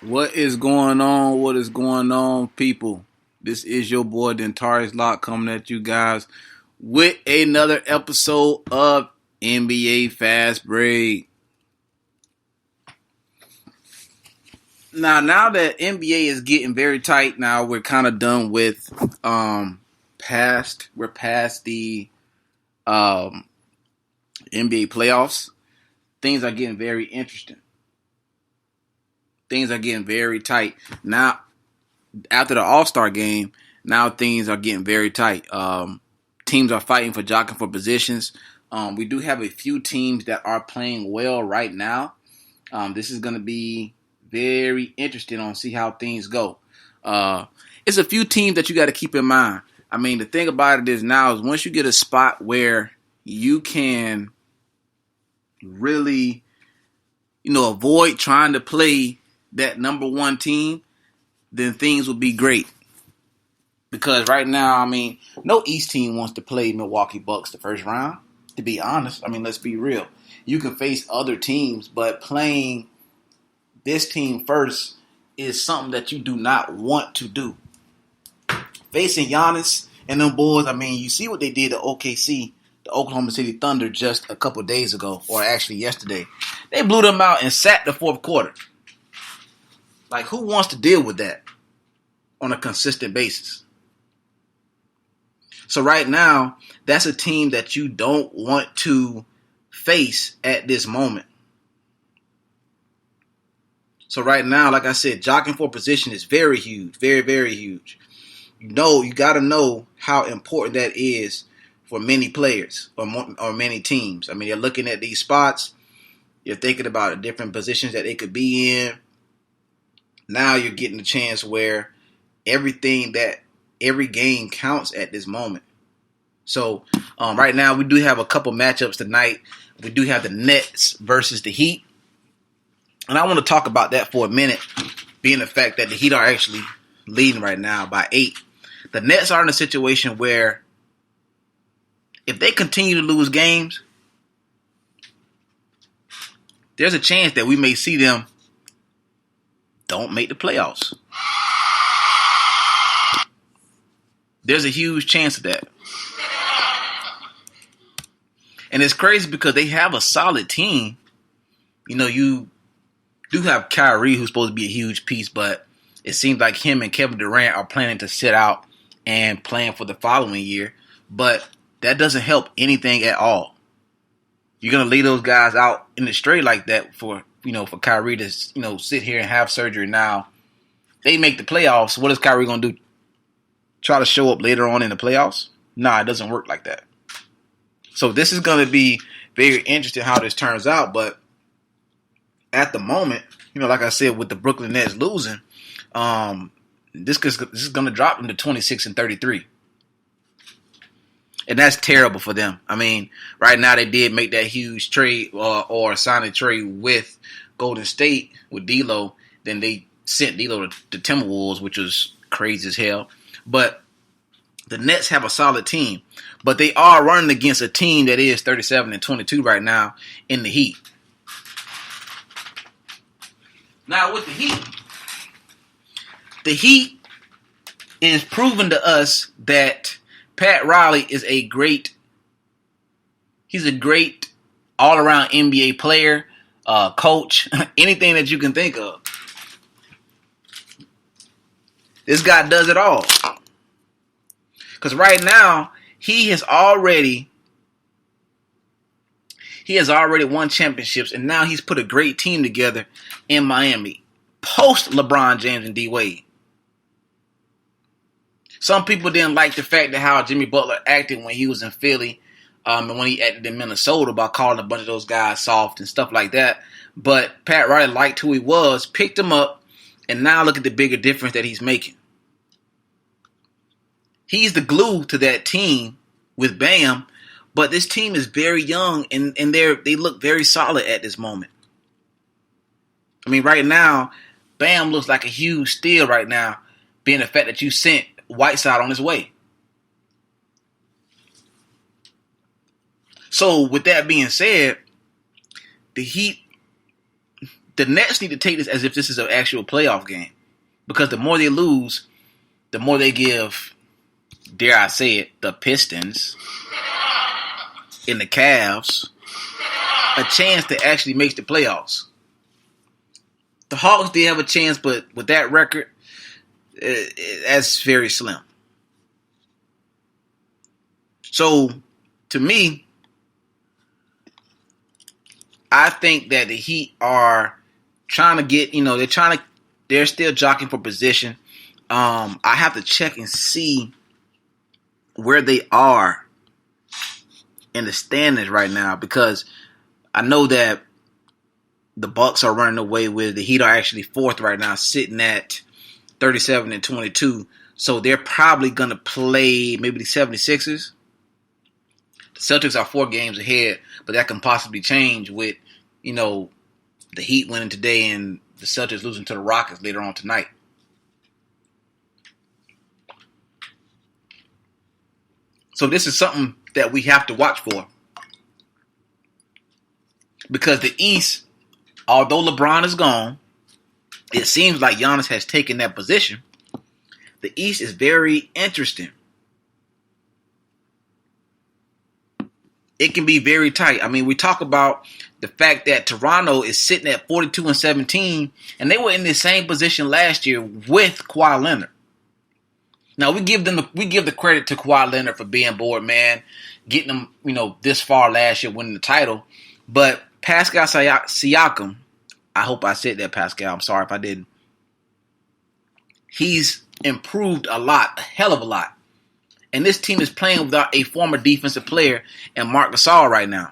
What is going on? What is going on, people? This is your boy Dentarius Lock coming at you guys with another episode of NBA Fast Break. Now that NBA is getting very tight, now we're kind of done with we're past the um NBA playoffs. Things are getting very interesting. Things are getting very tight now. After the All-Star game, now things are getting very tight. Teams are fighting for jockeying for positions. We do have a few teams that are playing well right now. This is going to be very interesting on see how things go. It's a few teams that you got to keep in mind. I mean, the thing about it is now is once you get a spot where you can really, avoid trying to play that number one team, then things will be great. Because right now, I mean, no East team wants to play Milwaukee Bucks the first round, to be honest. I mean, let's be real. You can face other teams, but playing this team first is something that you do not want to do. Facing Giannis and them boys, I mean, you see what they did to OKC, the Oklahoma City Thunder, just a couple days ago, or actually yesterday. They blew them out and sat the fourth quarter. Like, who wants to deal with that on a consistent basis? So right now, that's a team that you don't want to face at this moment. So right now, like I said, jockeying for position is very huge, very, very huge. You got to know how important that is for many players or many teams. I mean, you're looking at these spots. You're thinking about the different positions that they could be in. Now you're getting a chance where every game counts at this moment. So right now we do have a couple matchups tonight. We do have the Nets versus the Heat. And I want to talk about that for a minute, being the fact that the Heat are actually leading right now by 8. The Nets are in a situation where if they continue to lose games, there's a chance that we may see them don't make the playoffs. There's a huge chance of that. And it's crazy because they have a solid team. You do have Kyrie, who's supposed to be a huge piece, but it seems like him and Kevin Durant are planning to sit out and plan for the following year. But that doesn't help anything at all. You're going to leave those guys out in the straight like that for Kyrie to, sit here and have surgery now. They make the playoffs. What is Kyrie going to do? Try to show up later on in the playoffs? Nah, it doesn't work like that. So this is going to be very interesting how this turns out. But at the moment, like I said, with the Brooklyn Nets losing, this is going to drop them to 26-33. And that's terrible for them. I mean, right now they did make that huge trade or sign a trade with Golden State with D'Lo. Then they sent D'Lo to the Timberwolves, which was crazy as hell. But the Nets have a solid team. But they are running against a team that is 37-22 right now in the Heat. Now with the Heat is proving to us that Pat Riley is a great all-around NBA player, coach, anything that you can think of. This guy does it all. Because right now, he has already won championships, and now he's put a great team together in Miami, post LeBron James and D Wade. Some people didn't like the fact that how Jimmy Butler acted when he was in Philly, and when he acted in Minnesota by calling a bunch of those guys soft and stuff like that. But Pat Riley liked who he was, picked him up, and now look at the bigger difference that he's making. He's the glue to that team with Bam, but this team is very young and they look very solid at this moment. I mean, right now, Bam looks like a huge steal right now, being the fact that you sent Whiteside on his way. So with that being said, the Heat the Nets need to take this as if this is an actual playoff game. Because the more they lose, the more they give, dare I say it, the Pistons and the Cavs a chance to actually make the playoffs. The Hawks did have a chance, but with that record, that's very slim. So, to me, I think that the Heat are trying to get, they're still jockeying for position. I have to check and see where they are in the standings right now, because I know that the Bucks are running away with the Heat are actually fourth right now, sitting at 37-22. So they're probably going to play maybe the 76ers. The Celtics are 4 games ahead, but that can possibly change with, the Heat winning today and the Celtics losing to the Rockets later on tonight. So this is something that we have to watch for. Because the East, although LeBron is gone, it seems like Giannis has taken that position. The East is very interesting. It can be very tight. I mean, we talk about the fact that Toronto is sitting at 42-17, and they were in the same position last year with Kawhi Leonard. Now we give the credit to Kawhi Leonard for being bored, man, getting them, this far last year, winning the title. But Pascal Siakam, I hope I said that, Pascal. I'm sorry if I didn't. He's improved a lot, a hell of a lot. And this team is playing without a former defensive player and Marc Gasol right now.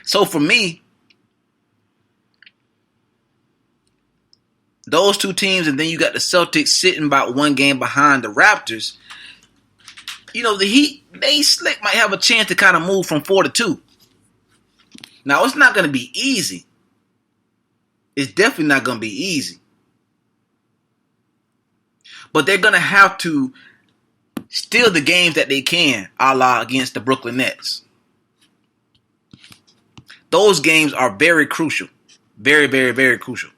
So for me, those two teams, and then you got the Celtics sitting about 1 game behind the Raptors. The Heat, they slick might have a chance to kind of move from 4-2. Now, it's not going to be easy. It's definitely not going to be easy. But they're going to have to steal the games that they can, a la against the Brooklyn Nets. Those games are very crucial. Very, very, very crucial.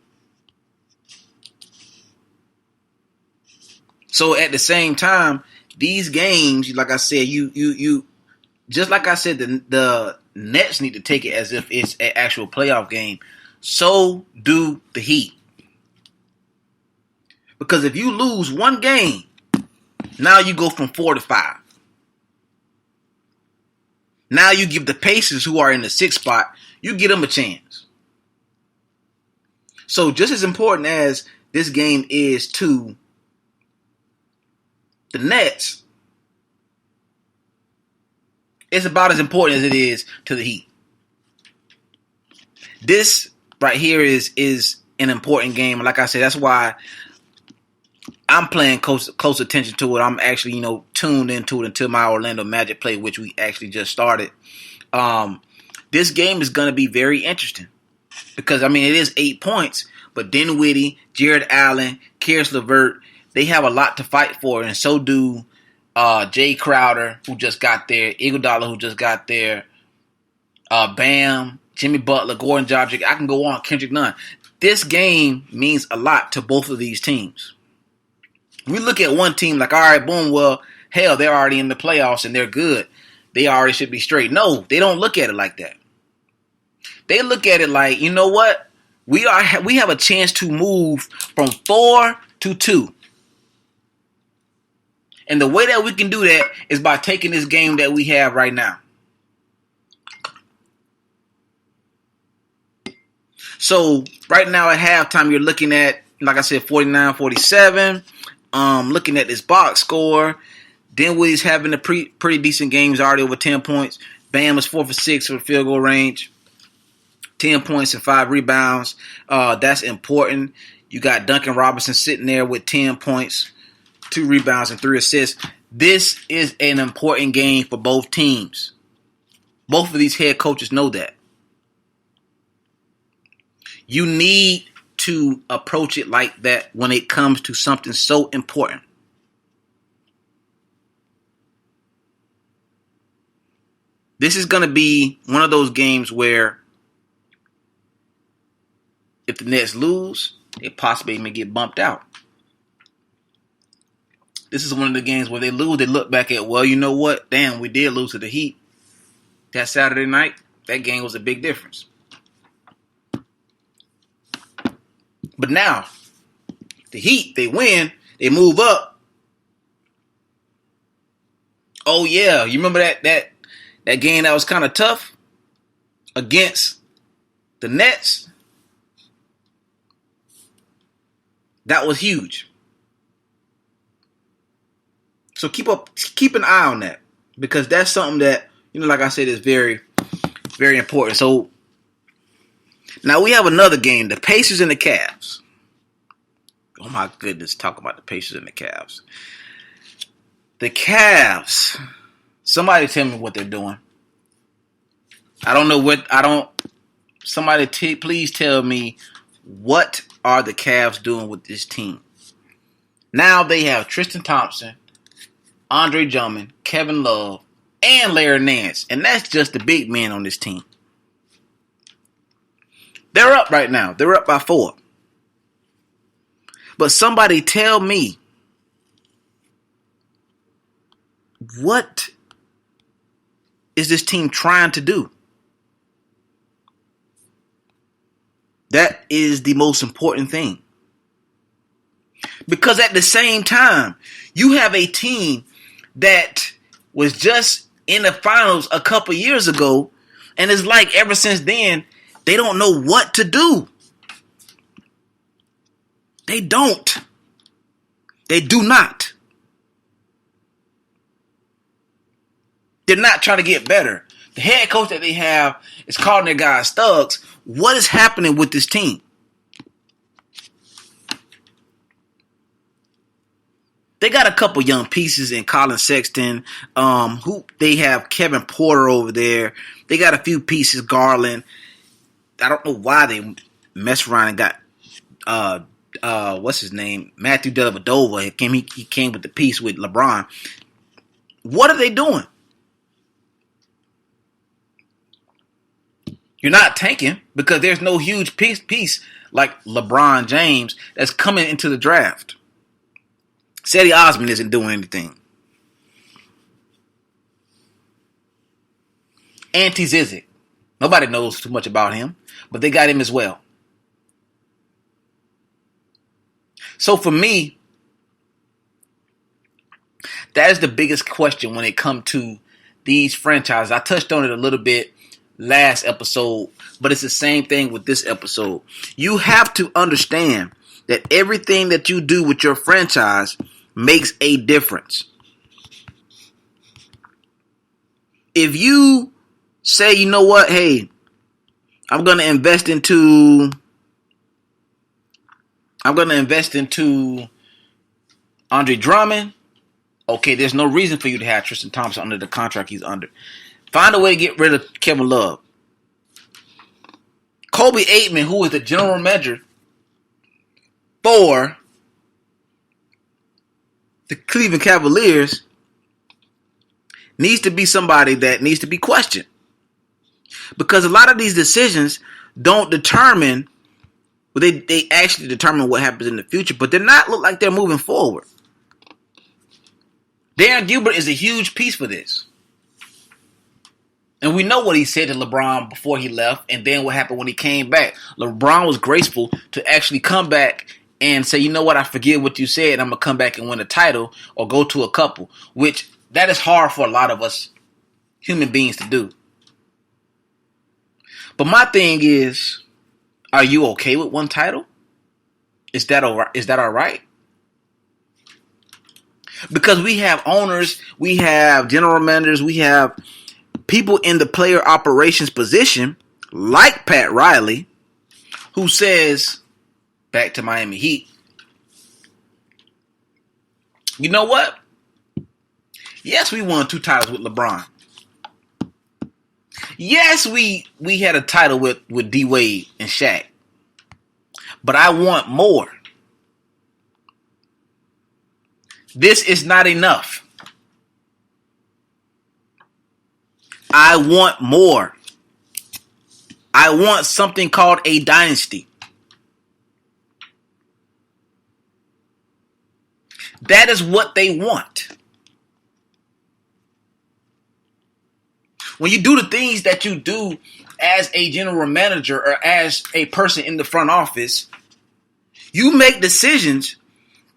So at the same time, these games, like I said, you just like I said, the Nets need to take it as if it's an actual playoff game. So do the Heat. Because if you lose 1 game, now you go from 4-5. Now you give the Pacers, who are in the 6th spot, you give them a chance. So just as important as this game is to the Nets, it's about as important as it is to the Heat. This right here is an important game. Like I said, that's why I'm paying close attention to it. I'm actually, tuned into it until my Orlando Magic play, which we actually just started. This game is going to be very interesting because, it is 8 points, but Dinwiddie, Jared Allen, Karis LeVert, they have a lot to fight for, and so do Jay Crowder, who just got there, Iguodala, who just got there, Bam, Jimmy Butler, Gordon Dragic. I can go on, Kendrick Nunn. This game means a lot to both of these teams. We look at one team like, all right, boom, well, hell, they're already in the playoffs and they're good. They already should be straight. No, they don't look at it like that. They look at it like, you know what? We have a chance to move from 4-2. And the way that we can do that is by taking this game that we have right now. So right now at halftime, you're looking at, like I said, 49-47. Looking at this box score, Dinwiddie's having a pretty decent game. He's already over 10 points. Bam is 4 for 6 for field goal range. 10 points and 5 rebounds. That's important. You got Duncan Robinson sitting there with 10 points, 2 rebounds, and 3 assists. This is an important game for both teams. Both of these head coaches know that. You need to approach it like that when it comes to something so important. This is going to be one of those games where If the Nets lose, they possibly may get bumped out. This is one of the games where they lose, they look back at, well, you know what? Damn, we did lose to the Heat that Saturday night. That game was a big difference. But now, the Heat, they win, they move up. Oh yeah, you remember that game that was kind of tough against the Nets? That was huge. So keep an eye on that, because that's something that, like I said, is very, very important. So now we have another game, the Pacers and the Cavs. Oh my goodness, talk about the Pacers and the Cavs. The Cavs. Somebody tell me what they're doing. Somebody please tell me, what are the Cavs doing with this team? Now they have Tristan Thompson, Andre Drummond, Kevin Love, and Larry Nance. And that's just the big men on this team. They're up right now. They're up by 4. But somebody tell me, what is this team trying to do? That is the most important thing. Because at the same time, you have a team that was just in the finals a couple years ago, and it's like ever since then, they don't know what to do. They don't. They do not. They're not trying to get better. The head coach that they have is calling their guys thugs. What is happening with this team? They got a couple young pieces in Colin Sexton. Who they have Kevin Porter over there. They got a few pieces, Garland. I don't know why they messed around and got what's his name? Matthew Dellavedova. He came with the piece with LeBron. What are they doing? You're not tanking, because there's no huge piece like LeBron James that's coming into the draft. Cedi Osman isn't doing anything. Ante Zizic. Nobody knows too much about him, but they got him as well. So for me, that is the biggest question when it comes to these franchises. I touched on it a little bit last episode, but it's the same thing with this episode. You have to understand that everything that you do with your franchise makes a difference. If you say, you know what, hey, I'm going to invest into Andre Drummond. Okay, there's no reason for you to have Tristan Thompson under the contract he's under. Find a way to get rid of Kevin Love. Kobe Aitman, who is the general manager for the Cleveland Cavaliers, needs to be somebody that needs to be questioned. Because a lot of these decisions don't determine, well, they actually determine what happens in the future, but they're not look like they're moving forward. Darren Gilbert is a huge piece for this. And we know what he said to LeBron before he left, and then what happened when he came back. LeBron was graceful to actually come back and say, you know what, I forget what you said, I'm going to come back and win a title or go to a couple, which that is hard for a lot of us human beings to do. But my thing is, are you okay with one title? Is that all right? Because we have owners, we have general managers, we have people in the player operations position, like Pat Riley, who says, back to Miami Heat, you know what? Yes, we won 2 titles with LeBron. Yes, we had a title with D Wade and Shaq. But I want more. This is not enough. I want more. I want something called a dynasty. That is what they want. When you do the things that you do as a general manager or as a person in the front office, you make decisions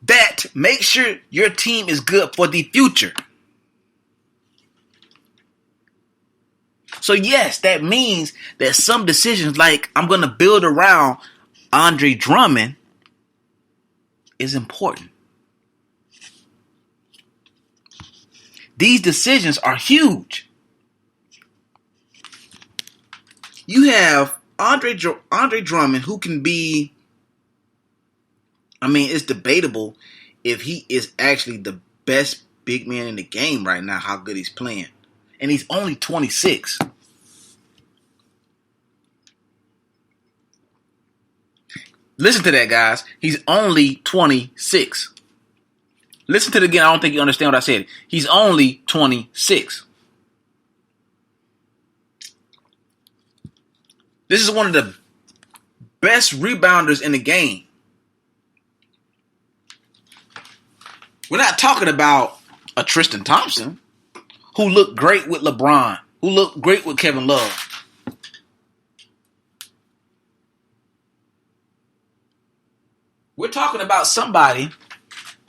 that make sure your team is good for the future. So yes, that means that some decisions like I'm going to build around Andre Drummond is important. These decisions are huge. You have Andre Drummond, who can be, it's debatable if he is actually the best big man in the game right now, how good he's playing. And he's only 26. Listen to that, guys. He's only 26. Listen to it again. I don't think you understand what I said. He's only 26. This is one of the best rebounders in the game. We're not talking about a Tristan Thompson who looked great with LeBron, who looked great with Kevin Love. We're talking about somebody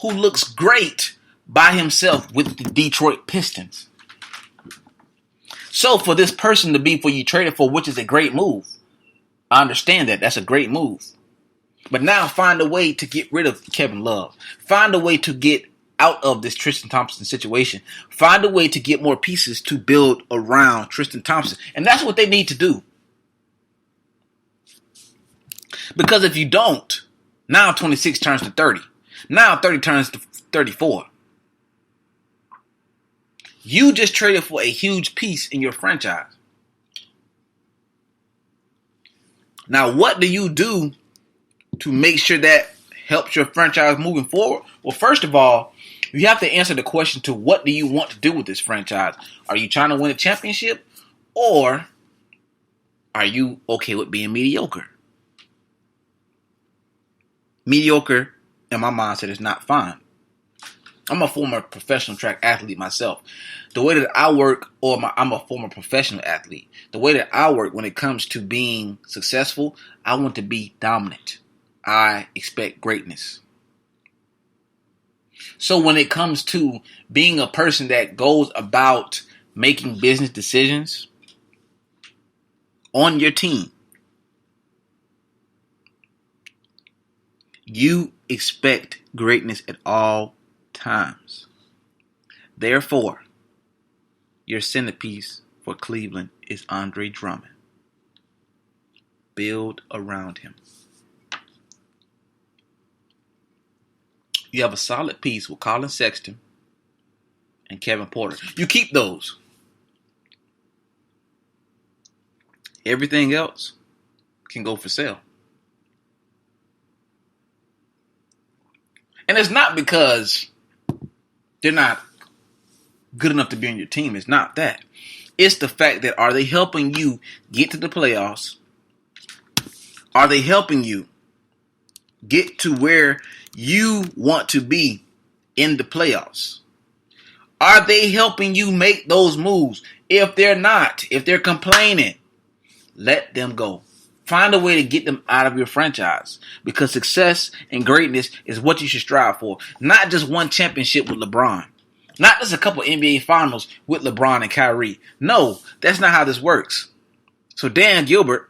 who looks great by himself with the Detroit Pistons. So for this person to be for you traded for, which is a great move. I understand that. That's a great move. But now find a way to get rid of Kevin Love. Find a way to get out of this Tristan Thompson situation. Find a way to get more pieces to build around Tristan Thompson. And that's what they need to do. Because if you don't, now 26 turns to 30. Now 30 turns to 34. You just traded for a huge piece in your franchise. Now, what do you do to make sure that helps your franchise moving forward? Well, first of all, you have to answer the question to what do you want to do with this franchise? Are you trying to win a championship? Or are you okay with being mediocre? Mediocre, in my mindset, is not fine. I'm a former professional track athlete myself. The way that I work, I'm a former professional athlete. The way that I work when it comes to being successful, I want to be dominant. I expect greatness. So when it comes to being a person that goes about making business decisions on your team, you expect greatness at all times. Therefore, your centerpiece for Cleveland is Andre Drummond. Build around him. You have a solid piece with Colin Sexton and Kevin Porter. You keep those. Everything else can go for sale. And it's not because they're not good enough to be on your team. It's not that. It's the fact that, are they helping you get to the playoffs? Are they helping you get to where you want to be in the playoffs? Are they helping you make those moves? If they're not, if they're complaining, let them go. Find a way to get them out of your franchise, because success and greatness is what you should strive for. Not just one championship with LeBron. Not just a couple NBA finals with LeBron and Kyrie. No, that's not how this works. So Dan Gilbert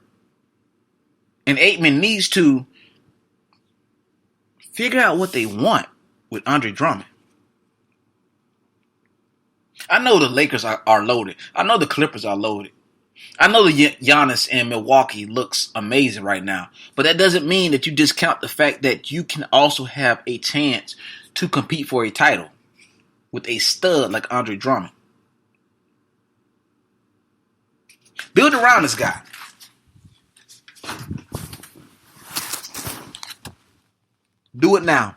and Aikman needs to figure out what they want with Andre Drummond. I know the Lakers are loaded. I know the Clippers are loaded. I know the Giannis in Milwaukee looks amazing right now. But that doesn't mean that you discount the fact that you can also have a chance to compete for a title with a stud like Andre Drummond. Build around this guy. Do it now.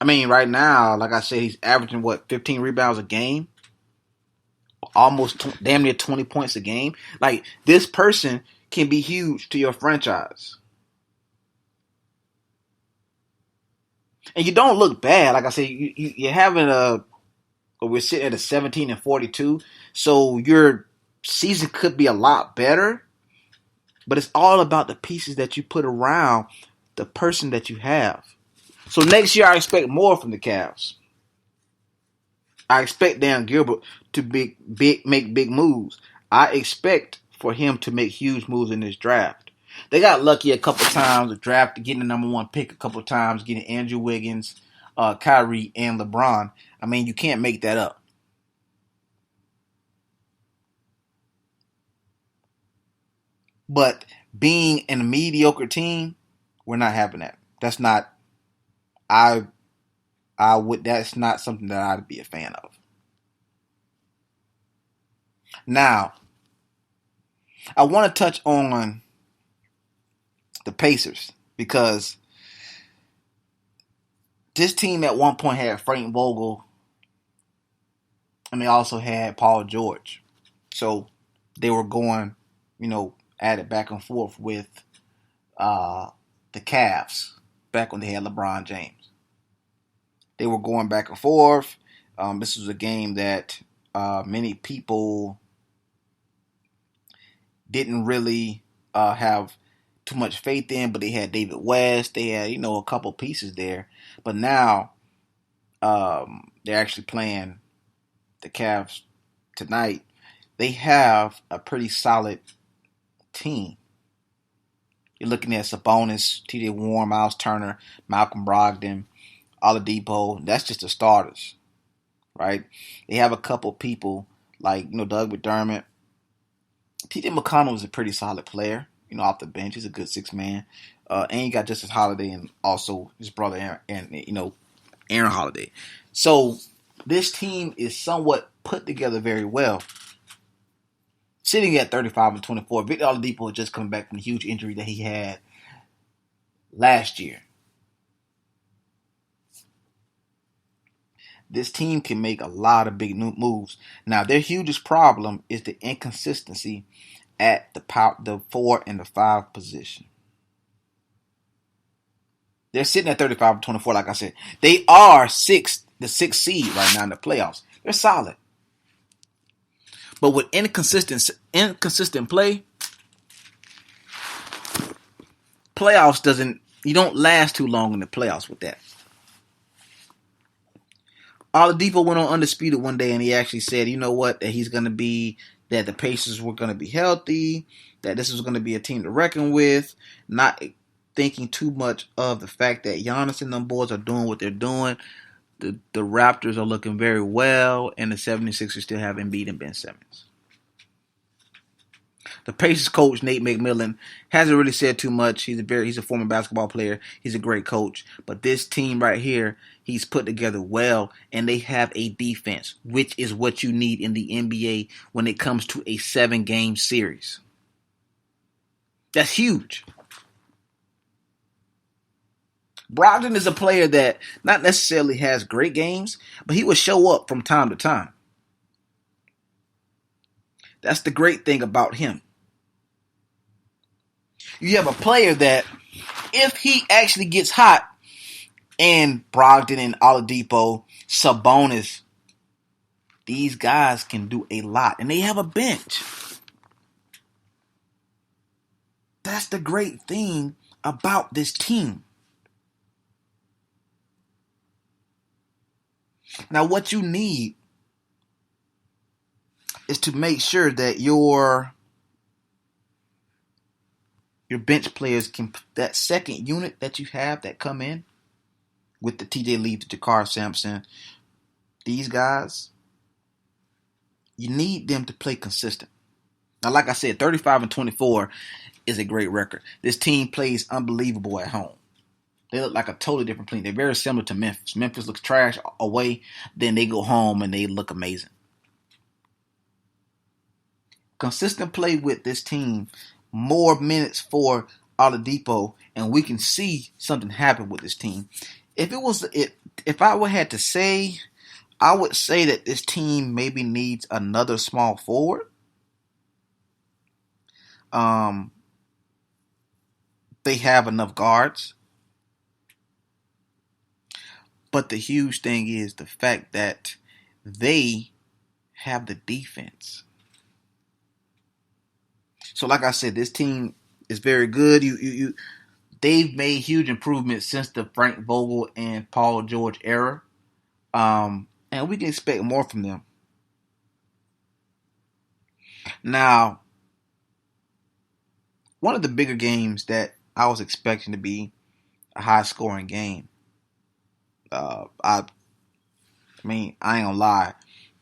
Right now, like I said, he's averaging 15 rebounds a game? Almost damn near 20 points a game. Like, this person can be huge to your franchise. And you don't look bad. Like I said, you're having a. We're sitting at a 17-42, so your season could be a lot better. But it's all about the pieces that you put around the person that you have. So next year, I expect more from the Cavs. I expect Dan Gilbert to make big moves. I expect for him to make huge moves in this draft. They got lucky a couple times with draft, getting the number one pick a couple times, getting Andrew Wiggins, Kyrie, and LeBron. I mean, you can't make that up. But being in a mediocre team, we're not having that. That's not I I would that's not something that I'd be a fan of. Now, I want to touch on the Pacers because this team at one point had Frank Vogel and they also had Paul George. So they were going, at it back and forth with the Cavs back when they had LeBron James. They were going back and forth. This was a game that many people didn't really have too much faith in, but they had David West. They had, a couple pieces there. But now they're actually playing the Cavs tonight. They have a pretty solid team. You're looking at Sabonis, T.J. Warren, Miles Turner, Malcolm Brogdon, Oladipo. That's just the starters, right? They have a couple people like, Doug McDermott. T.J. McConnell is a pretty solid player, off the bench. He's a good six man. And you got Justice Holiday and also his brother, Aaron Holiday. So this team is somewhat put together very well. Sitting at 35-24, Victor Oladipo is just coming back from a huge injury that he had last year. This team can make a lot of big new moves. Now, their hugest problem is the inconsistency at the 4 and the 5 position. They're sitting at 35-24, like I said. They are the sixth seed right now in the playoffs. They're solid. But with inconsistent play, you don't last too long in the playoffs with that. Oladipo went on Undisputed one day and he actually said, that the Pacers were going to be healthy, that this was going to be a team to reckon with, not thinking too much of the fact that Giannis and them boys are doing what they're doing. The Raptors are looking very well, and the 76ers still have Embiid and Ben Simmons. The Pacers coach, Nate McMillan, hasn't really said too much. He's a former basketball player. He's a great coach. But this team right here, he's put together well, and they have a defense, which is what you need in the NBA when it comes to a 7-game series. That's huge. Brogdon is a player that not necessarily has great games, but he will show up from time to time. That's the great thing about him. You have a player that, if he actually gets hot, and Brogdon and Oladipo, Sabonis, these guys can do a lot. And they have a bench. That's the great thing about this team. Now, what you need is to make sure that your bench players that second unit that you have that come in with the TJ Lee, the Jakar Sampson, these guys, you need them to play consistent. Now, like I said, 35-24 is a great record. This team plays unbelievable at home. They look like a totally different team. They're very similar to Memphis. Memphis looks trash away, then they go home and they look amazing. Consistent play with this team, more minutes for Oladipo, and we can see something happen with this team. If I had to say, I would say that this team maybe needs another small forward. They have enough guards. But the huge thing is the fact that they have the defense. So, like I said, this team is very good. They've made huge improvements since the Frank Vogel and Paul George era, and we can expect more from them. Now, one of the bigger games that I was expecting to be a high-scoring game. I mean, I ain't gonna lie.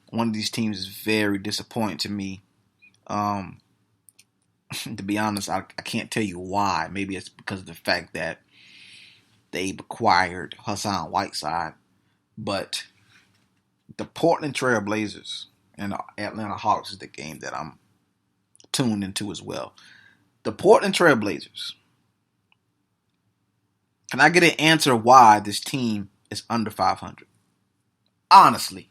One of these teams is very disappointing to me. To be honest, I can't tell you why. Maybe it's because of the fact that they've acquired Hassan Whiteside. But the Portland Trail Blazers and the Atlanta Hawks is the game that I'm tuned into as well. The Portland Trail Blazers. Can I get an answer why this team is under 500? Honestly.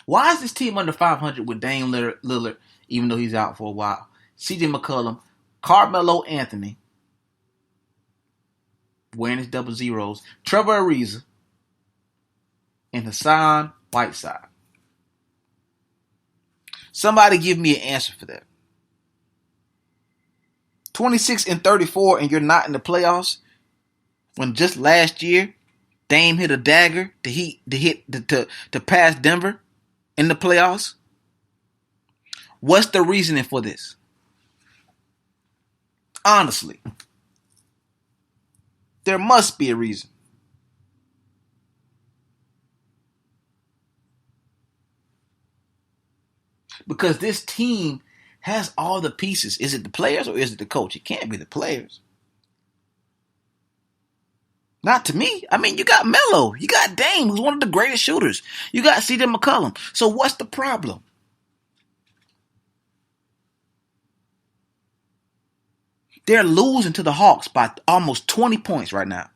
Why is this team under 500 with Dame Lillard, even though he's out for a while? CJ McCollum, Carmelo Anthony, wearing his double zeros, Trevor Ariza, and Hassan Whiteside. Somebody give me an answer for that. 26-34 and you're not in the playoffs when just last year Dame hit a dagger to pass Denver in the playoffs? What's the reasoning for this? Honestly, there must be a reason. Because this team has all the pieces. Is it the players or is it the coach? It can't be the players. Not to me. I mean, you got Melo. You got Dame, who's one of the greatest shooters. You got CJ McCollum. So what's the problem? They're losing to the Hawks by almost 20 points right now.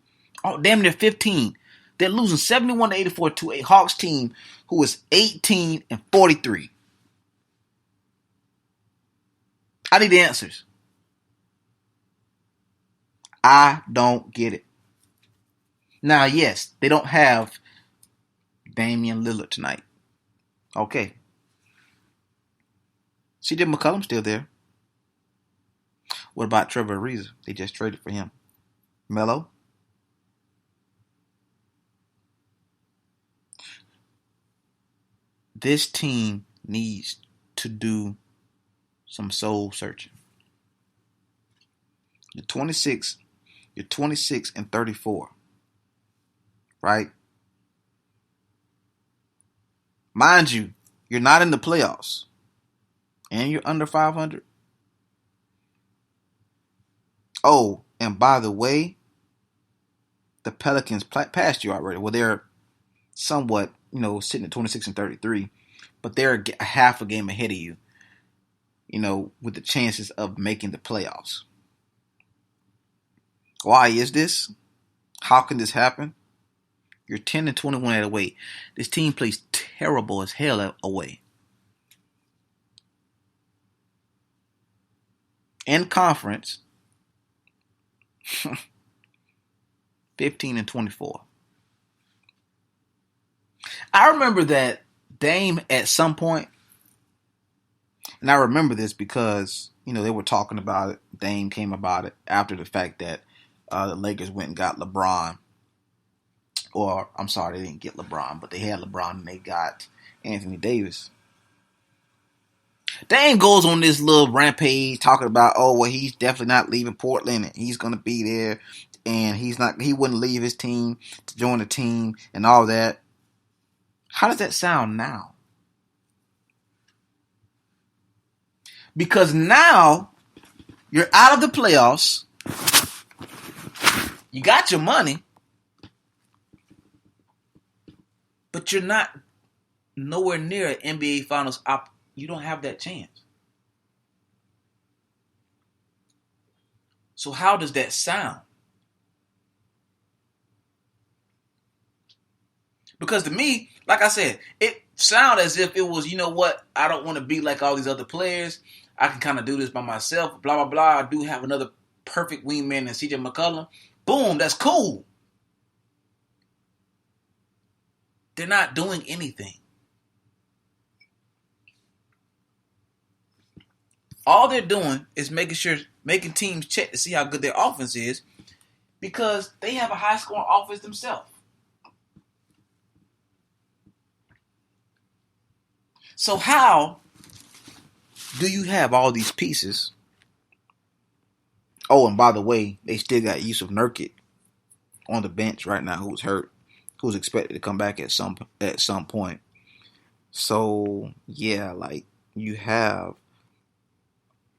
Oh, damn near 15. They're losing 71-84 to a Hawks team who is 18-43. I need answers. I don't get it. Now, yes, they don't have Damian Lillard tonight. Okay. CJ McCollum's still there. What about Trevor Ariza? They just traded for him. Melo? This team needs to do some soul searching. You're 26-34. Right? Mind you, you're not in the playoffs. And you're under 500. Oh, and by the way, the Pelicans passed you already. Well, they're somewhat, sitting at 26-33, but they're a half a game ahead of you, with the chances of making the playoffs. Why is this? How can this happen? You're 10-21 at away. This team plays terrible as hell away. In conference, 15-24. I remember that Dame at some point, and I remember this because, they were talking about it. Dame came about it after the fact that the Lakers went and got LeBron. Or, I'm sorry, they didn't get LeBron, but they had LeBron and they got Anthony Davis. Dame goes on this little rampage talking about, he's definitely not leaving Portland and he's going to be there and he wouldn't leave his team to join the team and all that. How does that sound now? Because now you're out of the playoffs. You got your money. But you're not nowhere near an NBA Finals. You don't have that chance. So how does that sound? Because to me, like I said, it sounded as if it was, I don't want to be like all these other players. I can kind of do this by myself, blah, blah, blah. I do have another perfect wingman in CJ McCollum. Boom, that's cool. They're not doing anything. All they're doing is making teams check to see how good their offense is because they have a high scoring offense themselves. So how do you have all these pieces? Oh, and by the way, they still got Yusuf Nurkic on the bench right now, who's hurt, who's expected to come back at some point. So yeah, like you have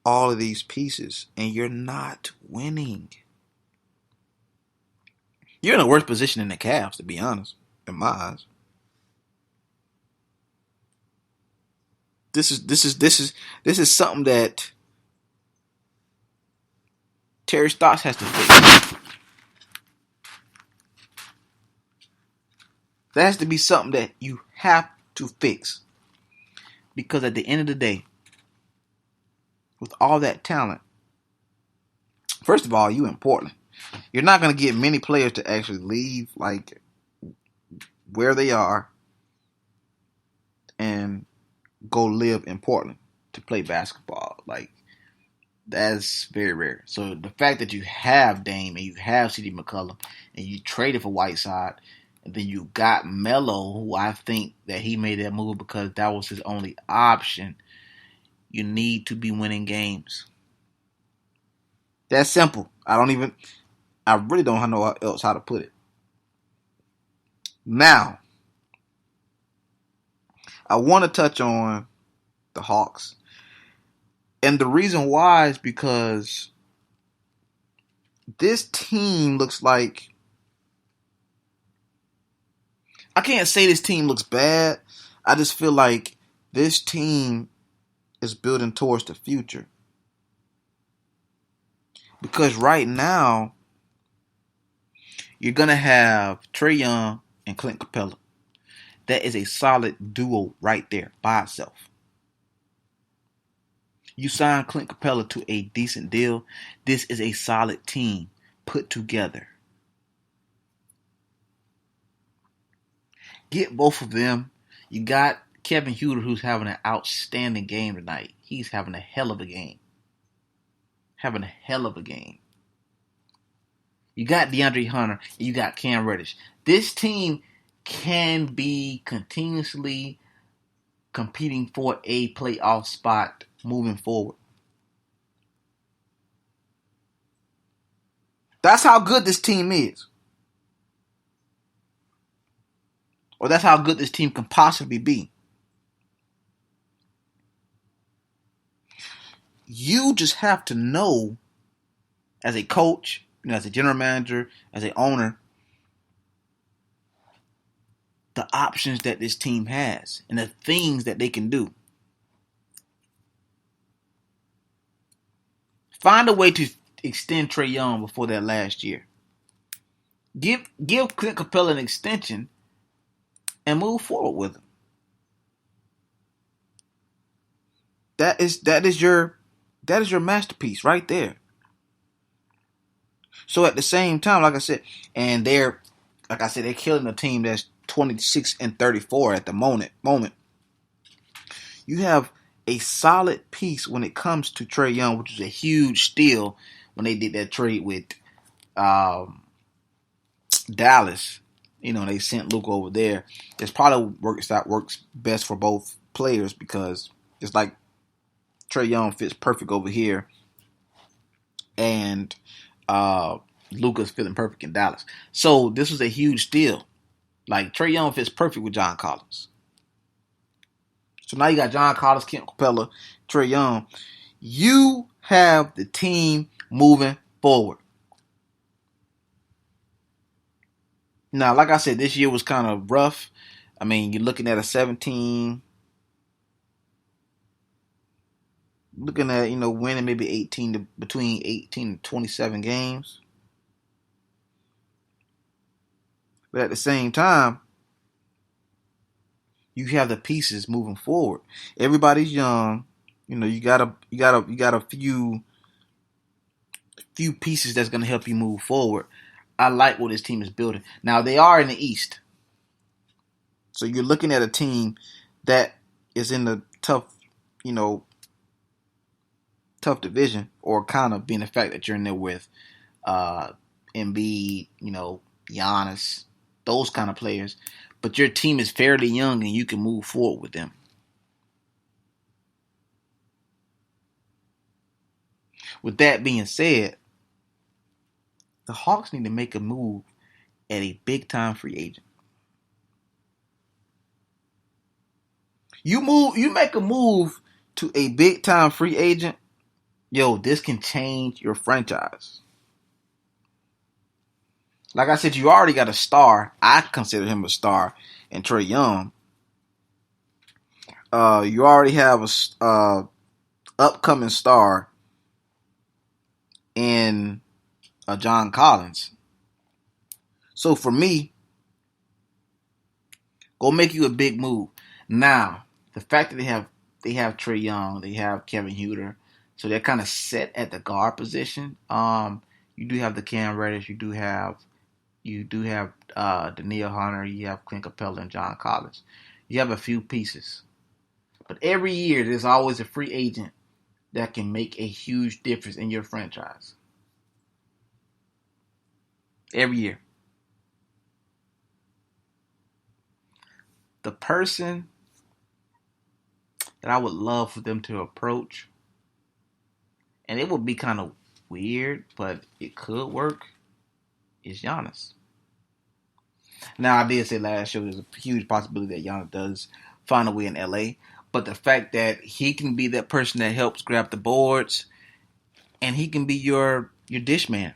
all of these pieces, and you're not winning. You're in a worse position than the Cavs, to be honest, in my eyes. This is something that Terry Stotts has to fix. That has to be something that you have to fix. Because at the end of the day, with all that talent, first of all, you in Portland. You're not going to get many players to actually leave like where they are and go live in Portland to play basketball. Like, that's very rare. So the fact that you have Dame and you have C.D. McCollum and you traded for Whiteside and then you got Melo, who I think that he made that move because that was his only option. You need to be winning games. That's simple. I really don't know else how to put it. Now, I want to touch on the Hawks. And the reason why is because this team looks like, I can't say this team looks bad. I just feel like this team is building towards the future. Because right now, you're going to have Trae Young and Clint Capella. That is a solid duo right there by itself. You sign Clint Capella to a decent deal. This is a solid team put together. Get both of them. You got Kevin Huerter, who's having an outstanding game tonight. He's having a hell of a game. You got DeAndre Hunter and you got Cam Reddish. This team can be continuously competing for a playoff spot moving forward. That's how good this team is. Or that's how good this team can possibly be. You just have to know, as a coach, as a general manager, as an owner, the options that this team has and the things that they can do. Find a way to extend Trae Young before that last year. Give Clint Capella an extension and move forward with him. That is your masterpiece right there. So at the same time, like I said, and they're killing a team that's 26-34 at the moment. You have a solid piece when it comes to Trae Young, which is a huge steal when they did that trade with Dallas. You know, they sent Luka over there. It's probably works best for both players because it's like Trae Young fits perfect over here, and Luka's feeling perfect in Dallas. So this was a huge steal. Like, Trae Young fits perfect with John Collins. So now you got John Collins, Clint Capella, Trae Young. You have the team moving forward. Now, like I said, this year was kind of rough. I mean, you're looking at a 17. Looking at, winning maybe between 18 and 27 games. But at the same time, you have the pieces moving forward. Everybody's young. You got a few pieces that's going to help you move forward. I like what this team is building. Now, they are in the East. So you're looking at a team that is in the tough, tough division, or kind of being the fact that you're in there with Embiid, Giannis, those kind of players. But your team is fairly young and you can move forward with them. With that being said, the Hawks need to make a move at a big-time free agent. You make a move to a big-time free agent, this can change your franchise. Like I said, you already got a star. I consider him a star in Trae Young. You already have a upcoming star in John Collins. So for me, go make you a big move. Now, the fact that they have Trae Young, they have Kevin Huerter, so they're kind of set at the guard position. You do have the Cam Reddish, you do have Daniil Hunter, you have Clint Capella and John Collins. You have a few pieces. But every year there's always a free agent that can make a huge difference in your franchise. Every year. The person that I would love for them to approach, and it would be kind of weird, but it could work, is Giannis. Now, I did say last show there's a huge possibility that Giannis does find a way in LA, but the fact that he can be that person that helps grab the boards, and he can be your dish man.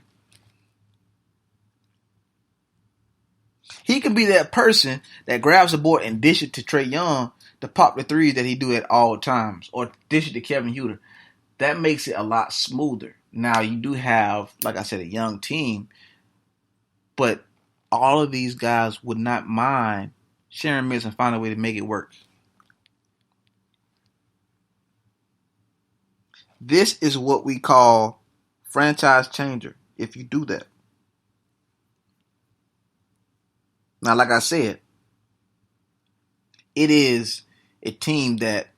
He can be that person that grabs the board and dish it to Trae Young to pop the threes that he do at all times, or dish it to Kevin Huerter. That makes it a lot smoother. Now, you do have, like I said, a young team, but all of these guys would not mind sharing minutes and find a way to make it work. This is what we call franchise changer if you do that. Now, like I said, it is a team that,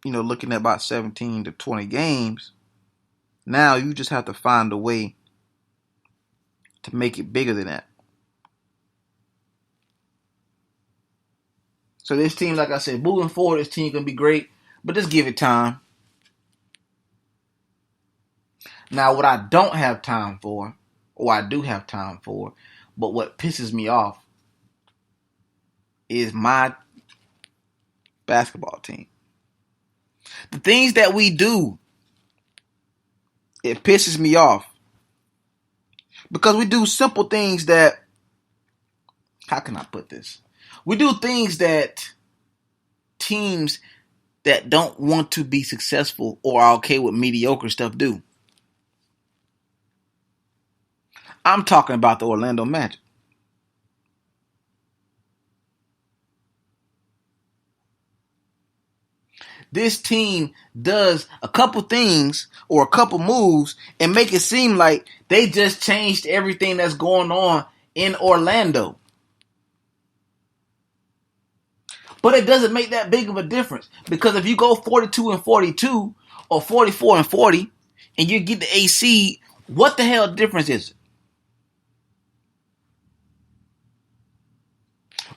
looking at about 17 to 20 games, now you just have to find a way to make it bigger than that. So this team, like I said, moving forward, this team going to be great, but just give it time. Now, what I don't have time for, or I do have time for, but what pisses me off is my basketball team. The things that we do, it pisses me off. Because we do simple things that, how can I put this? We do things that teams that don't want to be successful or are okay with mediocre stuff do. I'm talking about the Orlando Magic. This team does a couple things or a couple moves and make it seem like they just changed everything that's going on in Orlando. But it doesn't make that big of a difference, because if you go 42-42 or 44-40 and you get the AC, what the hell difference is it?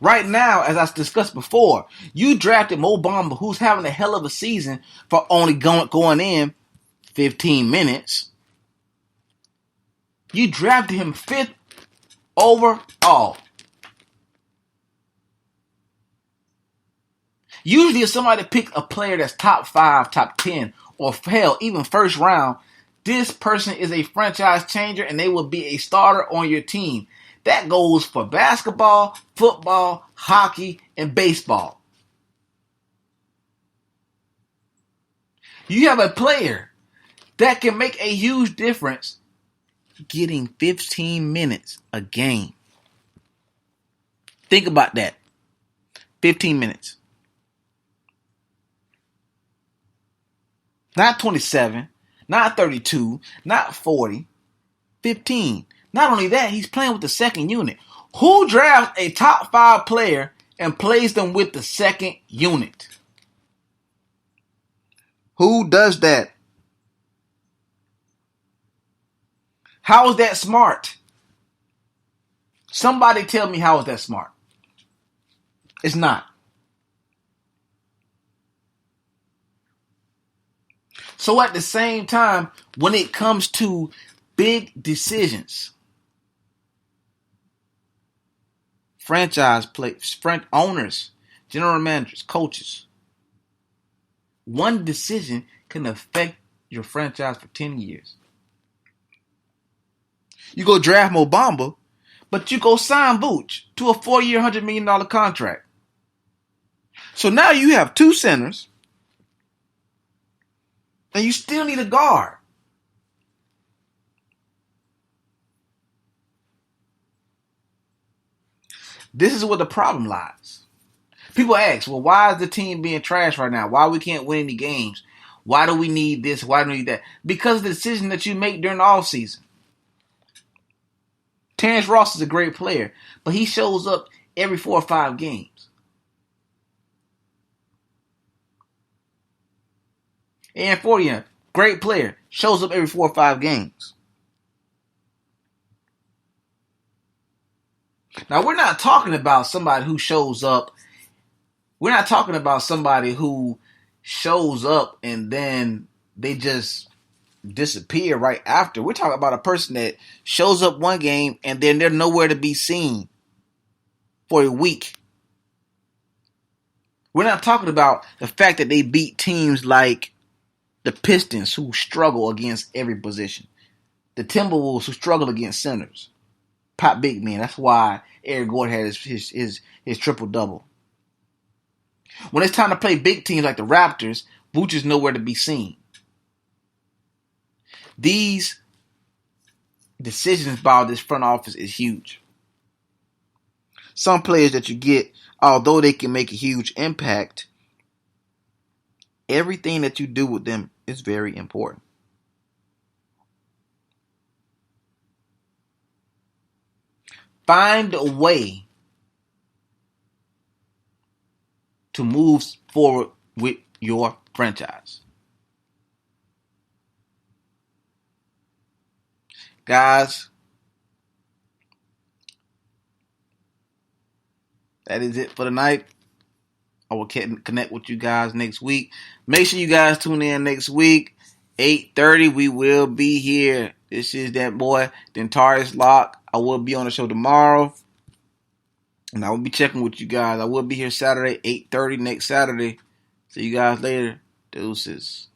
Right now, as I discussed before, you drafted Mo Bamba, who's having a hell of a season, for only going in 15 minutes. You drafted him 5th overall. Usually if somebody pick a player that's top 5, top 10, or hell, even first round, this person is a franchise changer and they will be a starter on your team. That goes for basketball, football, hockey, and baseball. You have a player that can make a huge difference getting 15 minutes a game. Think about that. 15 minutes. Not 27, not 32, not 40, 15. Not only that, he's playing with the second unit. Who drafts a top 5 player and plays them with the second unit. Who does that? How is that smart? Somebody tell me how is that smart. It's not. So at the same time, when it comes to big decisions, franchise players, owners, general managers, coaches, one decision can affect your franchise for 10 years. You go draft Mo Bamba, but you go sign Vooch to a 4-year, $100 million contract. So now you have two centers, and you still need a guard. This is where the problem lies. People ask, well, why is the team being trashed right now? Why we can't win any games? Why do we need this? Why do we need that? Because of the decision that you make during the offseason. Terrence Ross is a great player, but he shows up every 4 or 5 games. And Fortier, great player, shows up every 4 or 5 games. Now, we're not talking about somebody who shows up. We're not talking about somebody who shows up and then they just disappear right after. We're talking about a person that shows up one game and then they're nowhere to be seen for a week. We're not talking about the fact that they beat teams like the Pistons, who struggle against every position, the Timberwolves, who struggle against centers, pop big men. That's why Eric Gordon had his triple-double. When it's time to play big teams like the Raptors, Vooch is nowhere to be seen. These decisions by this front office is huge. Some players that you get, although they can make a huge impact, everything that you do with them is very important. Find a way to move forward with your franchise. Guys, that is it for tonight. I will connect with you guys next week. Make sure you guys tune in next week. 8:30, we will be here. This is that boy, Dentarius Locke. I will be on the show tomorrow. And I will be checking with you guys. I will be here Saturday, 8:30 next Saturday. See you guys later. Deuces.